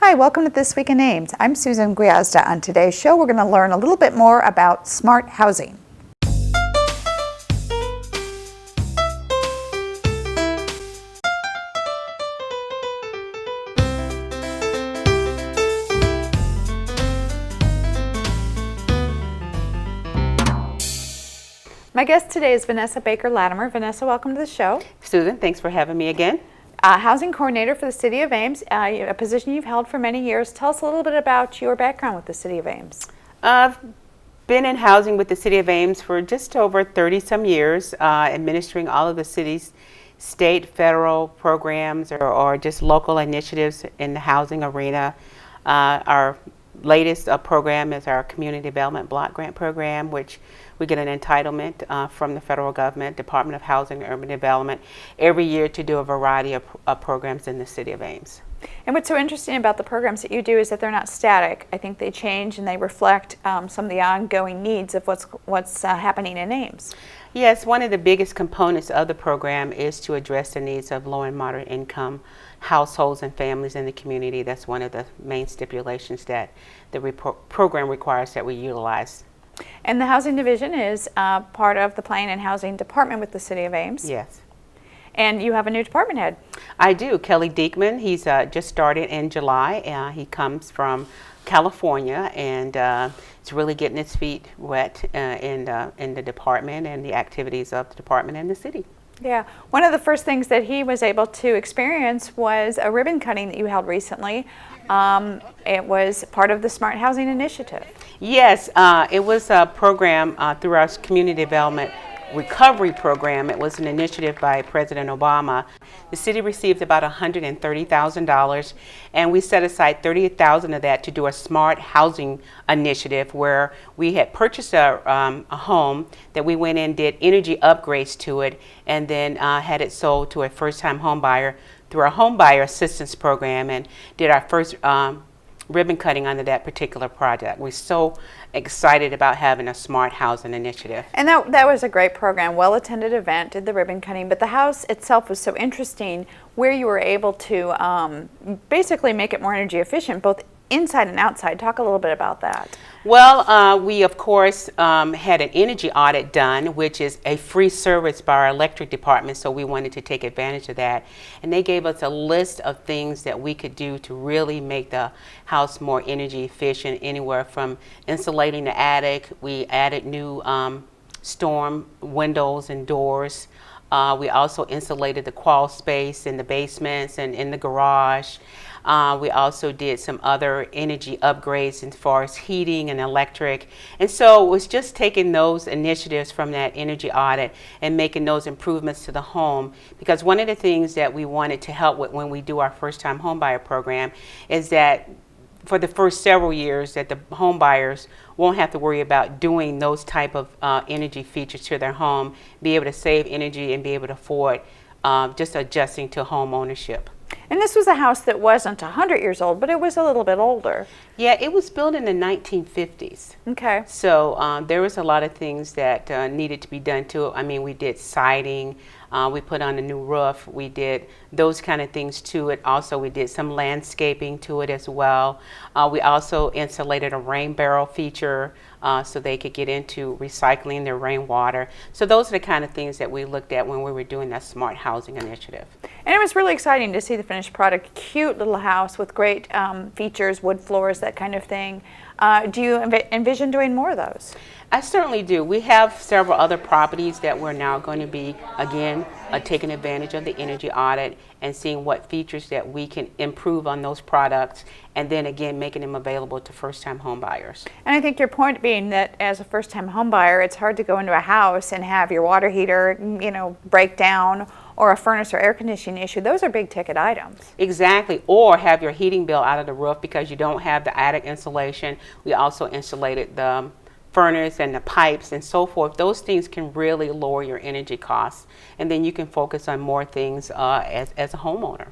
Hi, welcome to This Week in Ames. I'm Susan Guiazda. On today's show, we're going to learn a little bit more about smart housing. My guest today is Vanessa Baker-Latimer. Vanessa, welcome to the show. Susan, thanks for having me again. Housing coordinator for the City of Ames, a position you've held for many years. Tell us a little bit about your background with the City of Ames. I've been in housing with the City of Ames for just over 30-some years, administering all of the city's state, federal programs or just local initiatives in the housing arena. Our latest program is our Community Development Block Grant Program, which we get an entitlement from the federal government, Department of Housing and Urban Development, every year to do a variety of programs in the City of Ames. And what's so interesting about the programs that you do is that they're not static. I think they change and they reflect some of the ongoing needs of what's happening in Ames. Yes, one of the biggest components of the program is to address the needs of low and moderate income households and families in the community. That's one of the main stipulations that the program requires that we utilize. And the Housing Division is part of the Planning and Housing Department with the City of Ames. Yes. And you have a new department head. I do. Kele Diekman. He's just started in July. He comes from California, and he's really getting his feet wet in the department and the activities of the department and the city. Yeah. One of the first things that he was able to experience was a ribbon cutting that you held recently. It was part of the Smart Housing Initiative. Yes, it was a program through our Community Development Recovery Program. It was an initiative by President Obama. The city received about $130,000, and we set aside $30,000 of that to do a smart housing initiative where we had purchased a home that we went in, did energy upgrades to it, and then had it sold to a first-time home buyer through our home buyer assistance program, and did our first ribbon cutting under that particular project. We're so excited about having a smart housing initiative. And that was a great program, well-attended event, did the ribbon cutting, but the house itself was so interesting where you were able to basically make it more energy efficient, both inside and outside. Talk a little bit about that. Well, we of course had an energy audit done, which is a free service by our electric department, so we wanted to take advantage of that. And they gave us a list of things that we could do to really make the house more energy efficient, anywhere from insulating the attic. We added new storm windows and doors. We also insulated the crawl space in the basements and in the garage. We also did some other energy upgrades as far as heating and electric. And so it was just taking those initiatives from that energy audit and making those improvements to the home. Because one of the things that we wanted to help with when we do our first-time homebuyer program is that for the first several years that the home buyers won't have to worry about doing those type of energy features to their home, be able to save energy and be able to afford just adjusting to home ownership. And this was a house that wasn't 100 years old, but it was a little bit older. Yeah, it was built in the 1950s. Okay. So there was a lot of things that needed to be done to it. I mean, we did siding, we put on a new roof, we did those kind of things to it. Also, we did some landscaping to it as well. We also insulated a rain barrel feature so they could get into recycling their rainwater. So those are the kind of things that we looked at when we were doing that smart housing initiative. And it was really exciting to see the finished product. Cute little house with great features, wood floors, that kind of thing. Do you envision doing more of those? I certainly do. We have several other properties that we're now going to be, again, taking advantage of the energy audit and seeing what features that we can improve on those products, and then again making them available to first-time home buyers. And I think your point being that as a first-time home buyer, it's hard to go into a house and have your water heater, break down, or a furnace or air conditioning issue. Those are big ticket items. Exactly, or have your heating bill out of the roof because you don't have the attic insulation. We also insulated the furnace and the pipes and so forth. Those things can really lower your energy costs, and then you can focus on more things as a homeowner.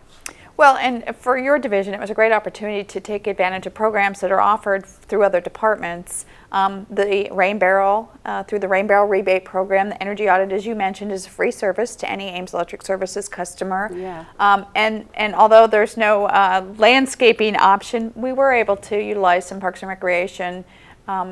Well, and for your division, it was a great opportunity to take advantage of programs that are offered through other departments. The Rain Barrel, through the Rain Barrel rebate program, the energy audit, as you mentioned, is a free service to any Ames Electric Services customer. Yeah. And although there's no landscaping option, we were able to utilize some Parks and Recreation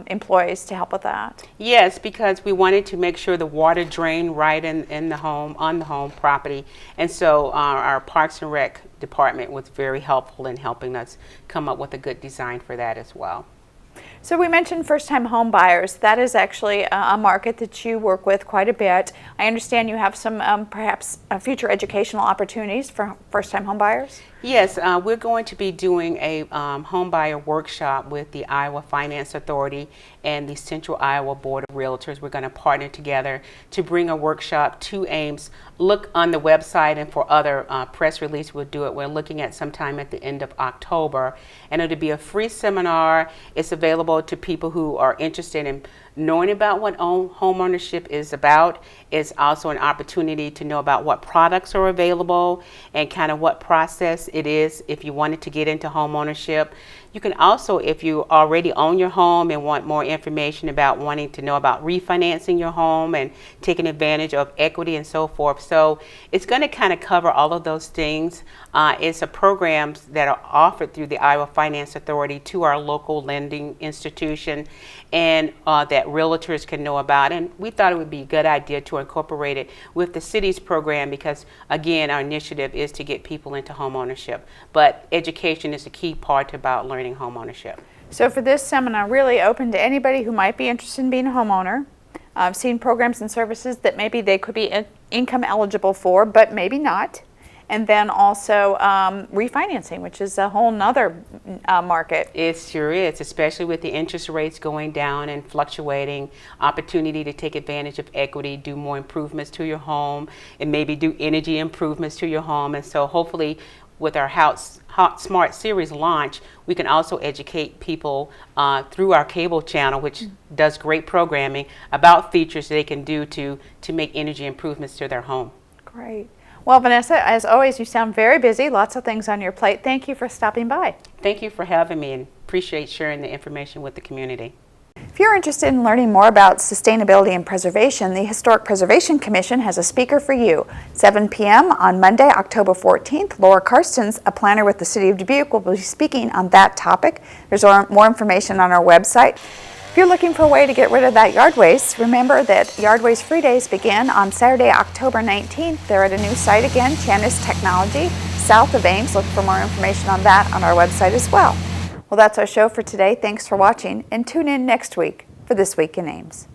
employees to help with that. Yes, because we wanted to make sure the water drained right in the home, on the home property. And so our Parks and Rec department was very helpful in helping us come up with a good design for that as well. So we mentioned first-time home buyers. That is actually a market that you work with quite a bit. I understand you have some perhaps future educational opportunities for first-time home buyers? Yes, we're going to be doing a home buyer workshop with the Iowa Finance Authority and the Central Iowa Board of Realtors. We're going to partner together to bring a workshop to Ames. Look on the website, and for other press release, we'll do it. We're looking at sometime at the end of October, and it'll be a free seminar. It's available to people who are interested in knowing about what home ownership is about. It's also an opportunity to know about what products are available and kind of what process it is if you wanted to get into home ownership. You can also, if you already own your home and want more information about wanting to know about refinancing your home and taking advantage of equity and so forth. So it's going to kind of cover all of those things. It's a programs that are offered through the Iowa Finance Authority to our local lending institution, and that realtors can know about. And we thought it would be a good idea to incorporate it with the city's program because, again, our initiative is to get people into home ownership. But education is a key part about learning home ownership. So for this seminar, really open to anybody who might be interested in being a homeowner. I've seen programs and services that maybe they could be income eligible for, but maybe not. And then also refinancing, which is a whole nother market. It sure is, especially with the interest rates going down and fluctuating, opportunity to take advantage of equity, do more improvements to your home, and maybe do energy improvements to your home. And so hopefully with our Hot Smart Series launch, we can also educate people through our cable channel, which does great programming, about features they can do to make energy improvements to their home. Great. Well, Vanessa, as always, you sound very busy, lots of things on your plate. Thank you for stopping by. Thank you for having me, and appreciate sharing the information with the community. If you're interested in learning more about sustainability and preservation, the Historic Preservation Commission has a speaker for you. 7 p.m. on Monday, October 14th, Laura Karstens, a planner with the City of Dubuque, will be speaking on that topic. There's more information on our website. If you're looking for a way to get rid of that yard waste, remember that Yard Waste Free Days begin on Saturday, October 19th. They're at a new site again, Chanis Technology, south of Ames. Look for more information on that on our website as well. Well, that's our show for today. Thanks for watching, and tune in next week for This Week in Ames.